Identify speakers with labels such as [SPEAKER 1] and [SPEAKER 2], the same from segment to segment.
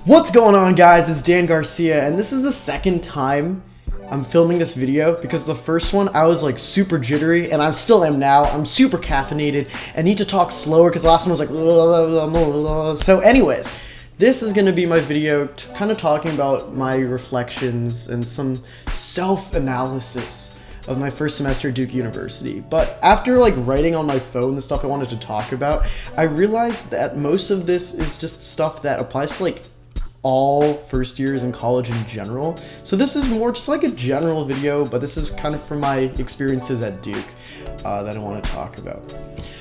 [SPEAKER 1] What's going on, guys? It's Dan Garcia, and this is the second time I'm filming this video because the first one I was like super jittery, and I still am now. I'm super caffeinated and need to talk slower because the last one was like blah, blah, blah, blah. So anyways, this is going to be my video kind of talking about my reflections and some self-analysis of my first semester at Duke University. But after like writing on my phone the stuff I wanted to talk about, I realized that most of this is just stuff that applies to like all first years in college in general. So this is more just like a general video, but this is kind of from my experiences at Duke that I want to talk about.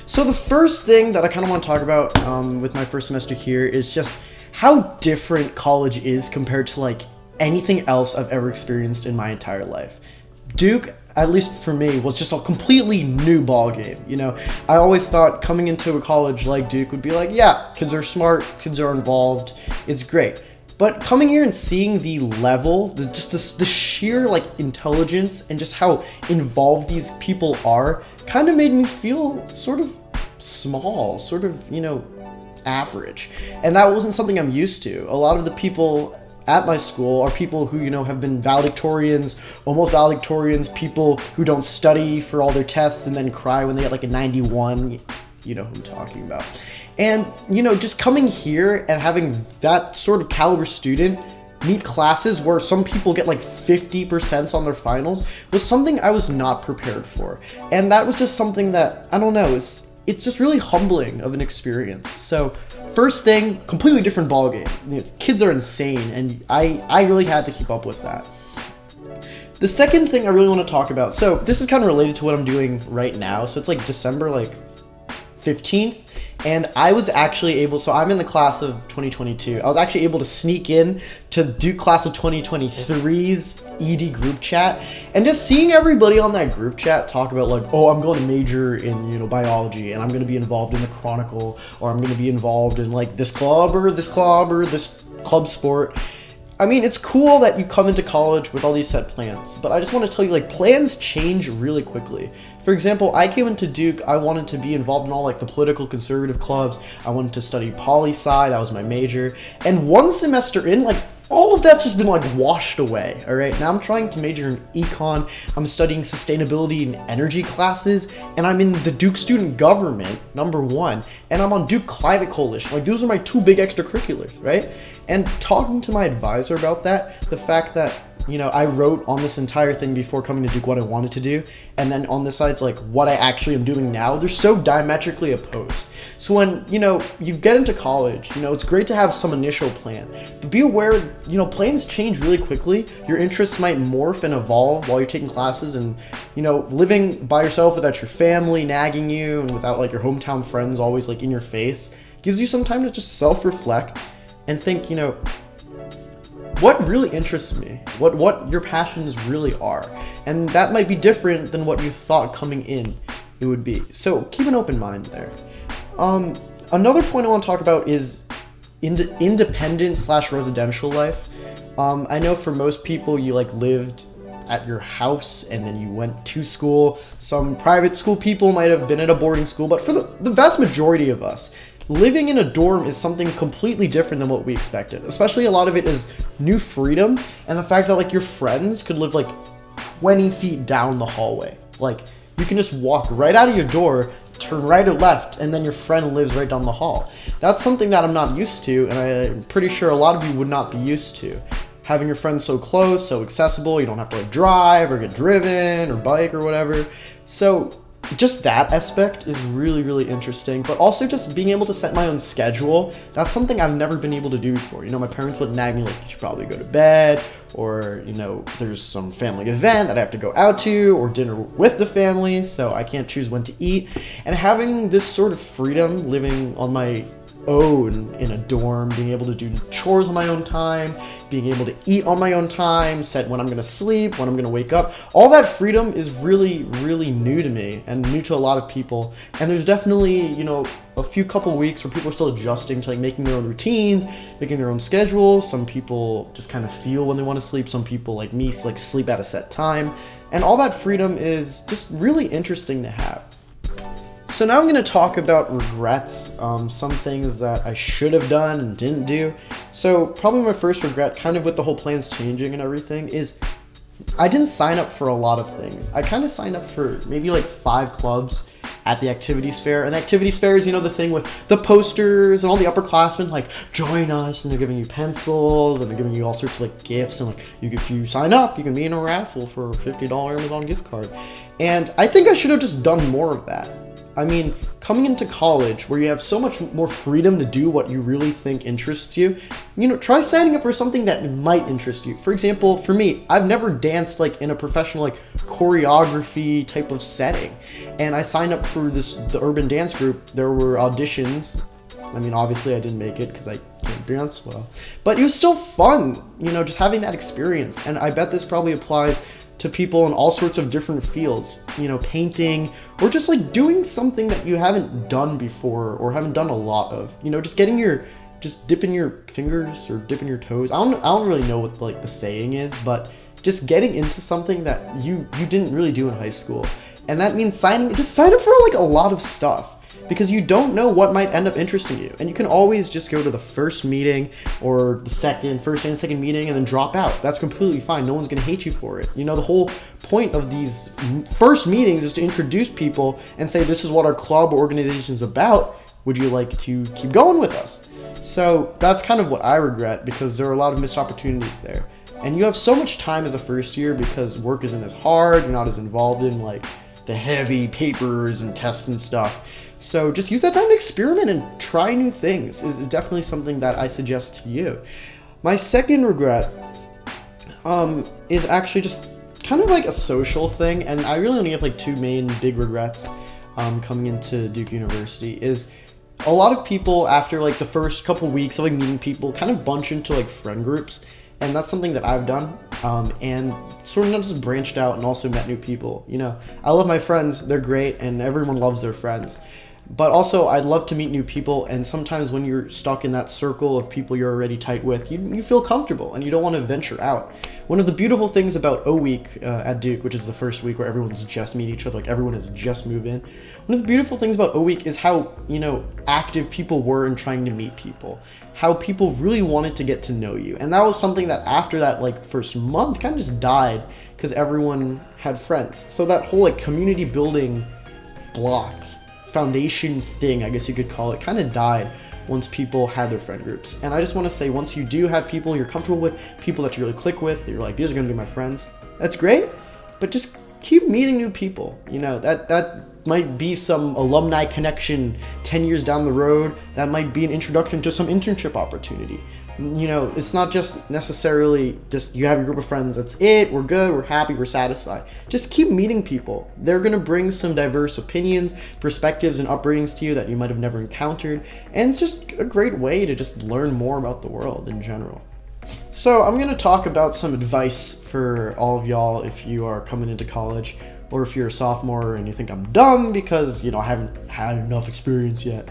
[SPEAKER 1] So the first thing that I kind of want to talk about with my first semester here is just how different college is compared to like anything else I've ever experienced in my entire life. Duke, at least for me, was just a completely new ball game. You know, I always thought coming into a college like Duke would be like, yeah, kids are smart, kids are involved, it's great. But coming here and seeing the level, the sheer like intelligence and just how involved these people are kind of made me feel sort of small, sort of, you know, average. And that wasn't something I'm used to. A lot of the people at my school are people who, you know, have been valedictorians, almost valedictorians, people who don't study for all their tests and then cry when they get like a 91. You know who I'm talking about. And, you know, just coming here and having that sort of caliber student meet classes where some people get like 50% on their finals was something I was not prepared for. And that was just something that, I don't know, it's just really humbling of an experience. So first thing, completely different ballgame. You know, kids are insane, and I really had to keep up with that. The second thing I really want to talk about, so this is kind of related to what I'm doing right now. So it's like December 15th, and I was actually able, so I'm in the class of 2022. I was actually able to sneak in to Duke class of 2023's ED group chat, and just seeing everybody on that group chat talk about like, oh, I'm going to major in, you know, biology, and I'm going to be involved in the Chronicle, or I'm going to be involved in like this club or this club sport. I mean, it's cool that you come into college with all these set plans, but I just want to tell you, like, plans change really quickly. For example, I came into Duke, I wanted to be involved in all like the political conservative clubs. I wanted to study poli-sci, that was my major. And one semester in, like, all of that's just been like washed away, all right? Now I'm trying to major in econ, I'm studying sustainability and energy classes, and I'm in the Duke Student Government, #1, and I'm on Duke Climate Coalition. Like, those are my two big extracurriculars, right? And talking to my advisor about that, the fact that, you know, I wrote on this entire thing before coming to Duke what I wanted to do, and then on this side, it's like what I actually am doing now, they're so diametrically opposed. So when, you know, you get into college, you know, it's great to have some initial plan, but be aware, you know, plans change really quickly. Your interests might morph and evolve while you're taking classes, and, you know, living by yourself without your family nagging you and without like your hometown friends always like in your face gives you some time to just self-reflect and think, you know, what really interests me, what your passions really are. And that might be different than what you thought coming in it would be. So keep an open mind there. Another point I want to talk about is independent/residential life. I know for most people you like lived at your house and then you went to school. Some private school people might have been at a boarding school, but for the vast majority of us, living in a dorm is something completely different than what we expected. Especially a lot of it is new freedom, and the fact that like your friends could live like 20 feet down the hallway. Like, you can just walk right out of your door, turn right or left, and then your friend lives right down the hall. That's something that I'm not used to, and I'm pretty sure a lot of you would not be used to. Having your friends so close, so accessible, you don't have to like drive or get driven or bike or whatever. So just that aspect is really, really interesting, but also just being able to set my own schedule. That's something I've never been able to do before. You know, my parents would nag me like, you should probably go to bed, or, you know, there's some family event that I have to go out to, or dinner with the family, so I can't choose when to eat. And having this sort of freedom, living on my own in a dorm, being able to do chores on my own time, being able to eat on my own time, set when I'm going to sleep, when I'm going to wake up. All that freedom is really, really new to me and new to a lot of people. And there's definitely, you know, a few couple weeks where people are still adjusting to like making their own routines, making their own schedules. Some people just kind of feel when they want to sleep. Some people like me like sleep at a set time. And all that freedom is just really interesting to have. So now I'm going to talk about regrets, some things that I should have done and didn't do. So probably my first regret, kind of with the whole plans changing and everything, is I didn't sign up for a lot of things. I kind of signed up for maybe like 5 clubs at the activities fair. And the activities fair is, the thing with the posters and all the upperclassmen, like, join us, and they're giving you pencils, and they're giving you all sorts of like gifts, and like, if you sign up, you can be in a raffle for a $50 Amazon gift card. And I think I should have just done more of that. I mean, coming into college where you have so much more freedom to do what you really think interests you, try signing up for something that might interest you. For example, for me, I've never danced like in a professional like choreography type of setting. And I signed up for the urban dance group. There were auditions. I mean, obviously I didn't make it because I can't dance well, but it was still fun, just having that experience. And I bet this probably applies to people in all sorts of different fields, painting, or just like doing something that you haven't done before or haven't done a lot of, just dipping your fingers or dipping your toes. I don't really know what like the saying is, but just getting into something that you didn't really do in high school. And that means sign up for like a lot of stuff, because you don't know what might end up interesting you. And you can always just go to the first meeting or the first and second meeting and then drop out. That's completely fine. No one's going to hate you for it. The whole point of these first meetings is to introduce people and say, this is what our club or organization is about. Would you like to keep going with us? So that's kind of what I regret, because there are a lot of missed opportunities there. And you have so much time as a first year because work isn't as hard. You're not as involved in like the heavy papers and tests and stuff. So just use that time to experiment and try new things is definitely something that I suggest to you. My second regret is actually just kind of like a social thing, and I really only have like 2 main big regrets coming into Duke University. Is a lot of people after like the first couple weeks of like meeting people kind of bunch into like friend groups, and that's something that I've done, and sort of just branched out and also met new people. I love my friends, they're great, and everyone loves their friends. But also, I'd love to meet new people, and sometimes when you're stuck in that circle of people you're already tight with, you feel comfortable, and you don't want to venture out. One of the beautiful things about O Week at Duke, which is the first week where everyone's just meeting each other, like everyone has just moved in, one of the beautiful things about O Week is how, active people were in trying to meet people. How people really wanted to get to know you. And that was something that after that like first month kind of just died, because everyone had friends. So that whole like community building block, foundation thing, I guess you could call it, kind of died once people had their friend groups. And I just want to say, once you do have people you're comfortable with, people that you really click with, you're like, these are going to be my friends, that's great, but just keep meeting new people. That might be some alumni connection 10 years down the road. That might be an introduction to some internship opportunity. It's not just necessarily just you have your group of friends, that's it, we're good, we're happy, we're satisfied. Just keep meeting people. They're going to bring some diverse opinions, perspectives, and upbringings to you that you might have never encountered. And it's just a great way to just learn more about the world in general. So I'm going to talk about some advice for all of y'all if you are coming into college, or if you're a sophomore and you think I'm dumb because, I haven't had enough experience yet.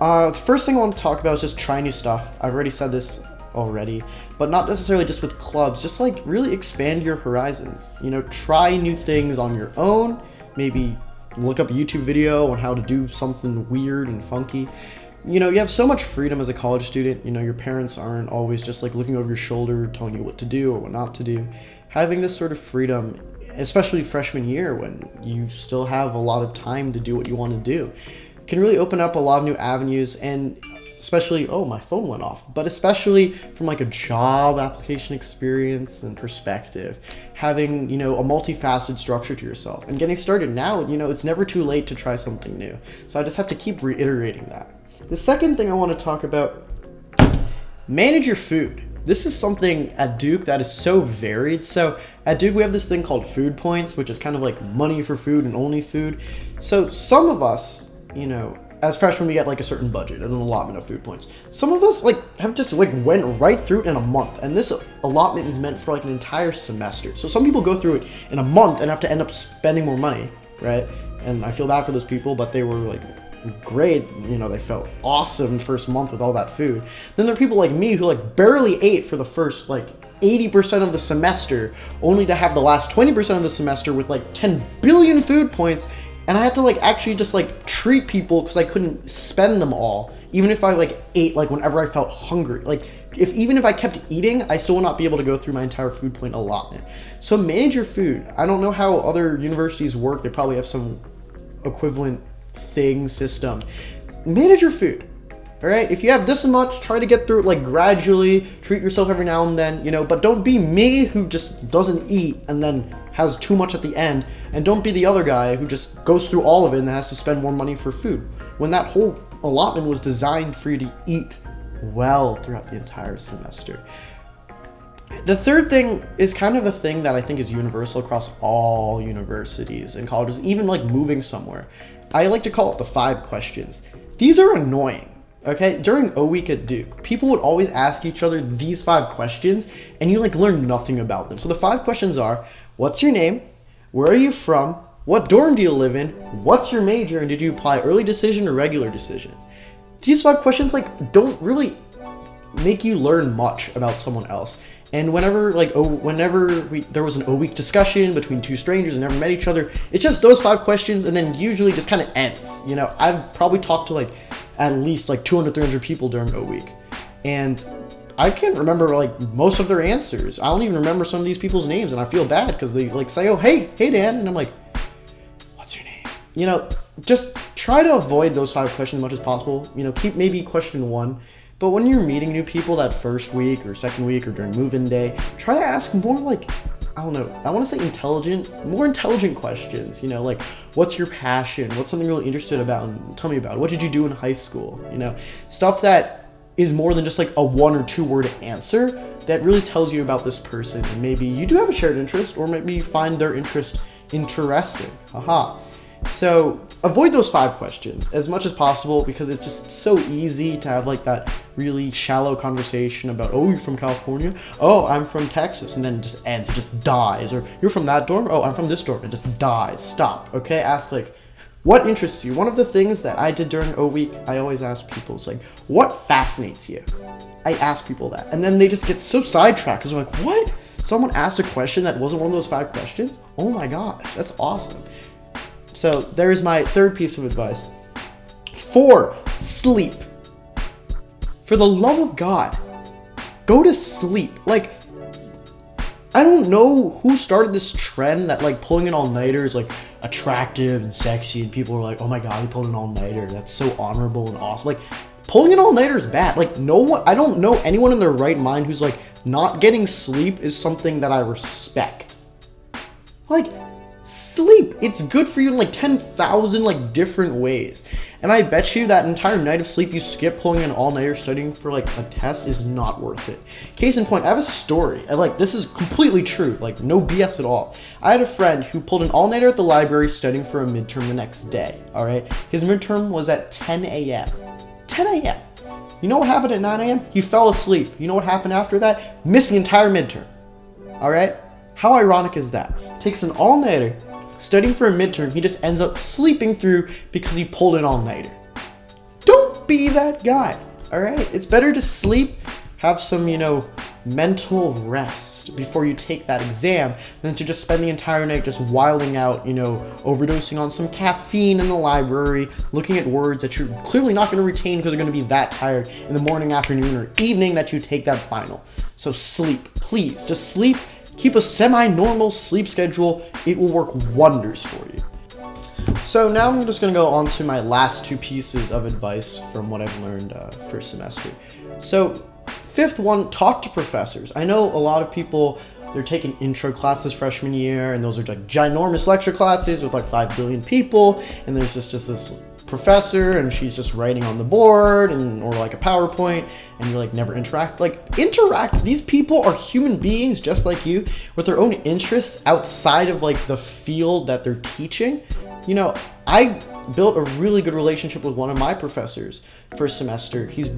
[SPEAKER 1] The first thing I want to talk about is just try new stuff. I've already said this already, but not necessarily just with clubs. Just like really expand your horizons. Try new things on your own. Maybe look up a YouTube video on how to do something weird and funky. You have so much freedom as a college student. Your parents aren't always just like looking over your shoulder telling you what to do or what not to do. Having this sort of freedom, especially freshman year when you still have a lot of time to do what you want to do, can really open up a lot of new avenues. And especially, my phone went off, but especially from like a job application experience and perspective, having, a multifaceted structure to yourself and getting started now, it's never too late to try something new. So I just have to keep reiterating that. The second thing I want to talk about, manage your food. This is something at Duke that is so varied. So at Duke, we have this thing called food points, which is kind of like money for food and only food. So some of us, as freshmen, we get like a certain budget and an allotment of food points. Some of us have just went right through it in a month, and this allotment is meant for like an entire semester. So some people go through it in a month and have to end up spending more money, right? And I feel bad for those people, but they were like great, they felt awesome first month with all that food. Then there are people like me who barely ate for the first 80% of the semester, only to have the last 20% of the semester with 10 billion food points And I had to like actually just like treat people because I couldn't spend them all, even if I like ate like whenever I felt hungry. Like even if I kept eating, I still would not be able to go through my entire food point allotment. So manage your food. I don't know how other universities work. They probably have some equivalent system. Manage your food. All right, if you have this much, try to get through it like gradually. Treat yourself every now and then, you know, but don't be me who just doesn't eat and then has too much at the end, and don't be the other guy who just goes through all of it and has to spend more money for food when that whole allotment was designed for you to eat well throughout the entire semester. The third thing is kind of a thing that I think is universal across all universities and colleges, even like moving somewhere. I like to call it the 5 questions. These are annoying. Okay, during O week at Duke, people would always ask each other these 5 questions, and you like learn nothing about them. So the 5 questions are: what's your name? Where are you from? What dorm do you live in? What's your major? And did you apply early decision or regular decision? These 5 questions like don't really make you learn much about someone else. And whenever there was an O week discussion between 2 strangers and never met each other, it's just those 5 questions, and then usually just kind of ends. You know, I've probably talked to like at least like 200, 300 people during O week, and I can't remember like most of their answers. I don't even remember some of these people's names, and I feel bad because they like say, "Oh, hey Dan," and I'm like, "What's your name?" You know, just try to avoid those 5 questions as much as possible. You know, keep maybe question 1. But when you're meeting new people that first week or second week or during move-in day, try to ask more like, I don't know, I want to say more intelligent questions. You know, like, what's your passion? What's something you're really interested about? And tell me about it. What did you do in high school? You know, stuff that is more than just like a 1 or 2 word answer that really tells you about this person. And maybe you do have a shared interest, or maybe you find their interest interesting. Haha. So avoid those 5 questions as much as possible, because it's just so easy to have like that really shallow conversation about, oh, you're from California? Oh, I'm from Texas. And then it just ends. It just dies. Or you're from that dorm? Oh, I'm from this dorm. It just dies. Stop. Okay? Ask like, what interests you? One of the things that I did during O week, I always ask people, it's like, what fascinates you? I ask people that. And then they just get so sidetracked because they're like, what? Someone asked a question that wasn't one of those 5 questions? Oh my gosh, that's awesome. So there's my 3rd piece of advice. 4, sleep. For the love of God, go to sleep. Like, I don't know who started this trend that like pulling an all-nighter is like attractive and sexy, and people are like, oh my God, he pulled an all-nighter. That's so honorable and awesome. Like, pulling an all-nighter is bad. Like, no one, I don't know anyone in their right mind who's like, not getting sleep is something that I respect. Like, sleep, it's good for you in like 10,000 like different ways. And I bet you that entire night of sleep you skip pulling an all-nighter studying for like a test is not worth it. Case in point, I have a story. This is completely true, like no BS at all. I had a friend who pulled an all-nighter at the library studying for a midterm the next day, all right? His midterm was at 10 a.m. 10 a.m. You know what happened at 9 a.m.? He fell asleep. You know what happened after that? Missed the entire midterm, all right? How ironic is that? Takes an all-nighter, studying for a midterm, he just ends up sleeping through because he pulled an all-nighter. Don't be that guy, all right? It's better to sleep, have some, you know, mental rest before you take that exam than to just spend the entire night just wilding out, you know, overdosing on some caffeine in the library, looking at words that you're clearly not going to retain because you're going to be that tired in the morning, afternoon, or evening that you take that final. So sleep, please, just sleep. Keep a semi-normal sleep schedule. It will work wonders for you. So now I'm just going to go on to my last 2 pieces of advice from what I've learned first semester. So 5th one, talk to professors. I know a lot of people, they're taking intro classes freshman year, and those are like ginormous lecture classes with like 5 billion people, and there's just this professor, and she's just writing on the board or like a PowerPoint, and you like never interact. Interact. These people are human beings just like you, with their own interests outside of like the field that they're teaching. You know, I built a really good relationship with one of my professors first semester. He's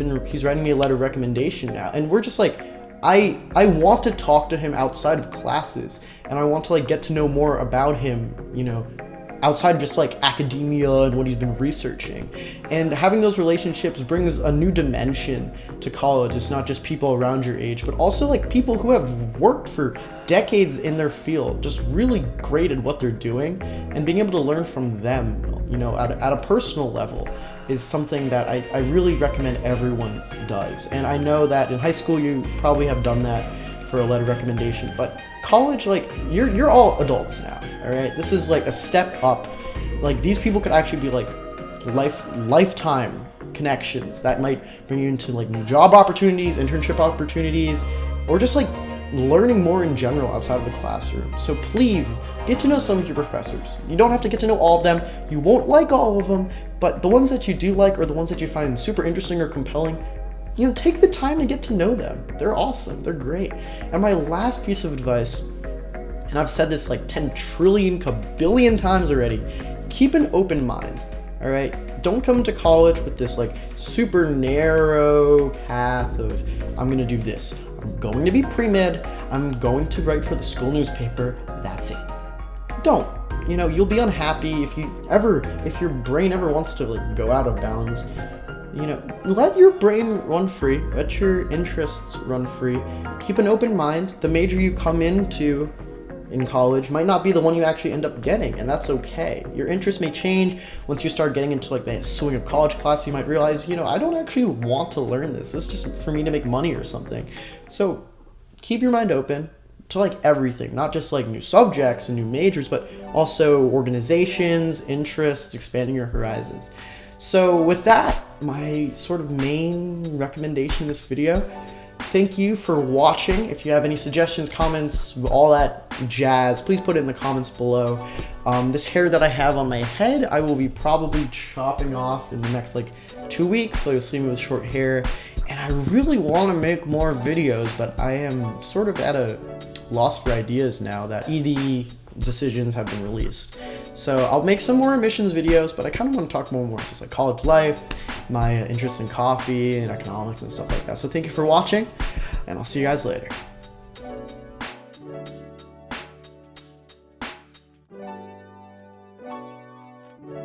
[SPEAKER 1] writing me a letter of recommendation now, and we're just like, I want to talk to him outside of classes, and I want to like get to know more about him, you know, outside just like academia and what he's been researching. And having those relationships brings a new dimension to college. It's not just people around your age, but also like people who have worked for decades in their field, just really great at what they're doing, and being able to learn from them, you know, at a personal level is something that I really recommend everyone does. And I know that in high school you probably have done that for a letter recommendation, but college, like, you're all adults now, all right? This is like a step up. Like, these people could actually be like lifetime connections that might bring you into like new job opportunities, internship opportunities, or just like learning more in general outside of the classroom. So please get to know some of your professors. You don't have to get to know all of them. You won't like all of them, but the ones that you do like, or the ones that you find super interesting or compelling, you know, take the time to get to know them. They're awesome. They're great. And my last piece of advice, and I've said this like 10 trillion kabillion times already, keep an open mind, all right? Don't come to college with this like super narrow path of, I'm gonna do this. I'm going to be pre-med. I'm going to write for the school newspaper. That's it. Don't. You know, you'll be unhappy if your brain ever wants to like go out of bounds. You know, let your brain run free, let your interests run free, keep an open mind. The major you come into in college might not be the one you actually end up getting, and that's okay. Your interests may change. Once you start getting into like the swing of college class, you might realize, you know, I don't actually want to learn this. This is just for me to make money or something. So keep your mind open to like everything, not just like new subjects and new majors, but also organizations, interests, expanding your horizons. So with that, my sort of main recommendation in this video, thank you for watching. If you have any suggestions, comments, all that jazz, please put it in the comments below. This hair that I have on my head, I will be probably chopping off in the next like 2 weeks, so you'll see me with short hair. And I really want to make more videos, but I am sort of at a loss for ideas now that ED decisions have been released. So I'll make some more admissions videos, but I kind of want to talk more just like college life, my interest in coffee and economics and stuff like that. So thank you for watching, and I'll see you guys later.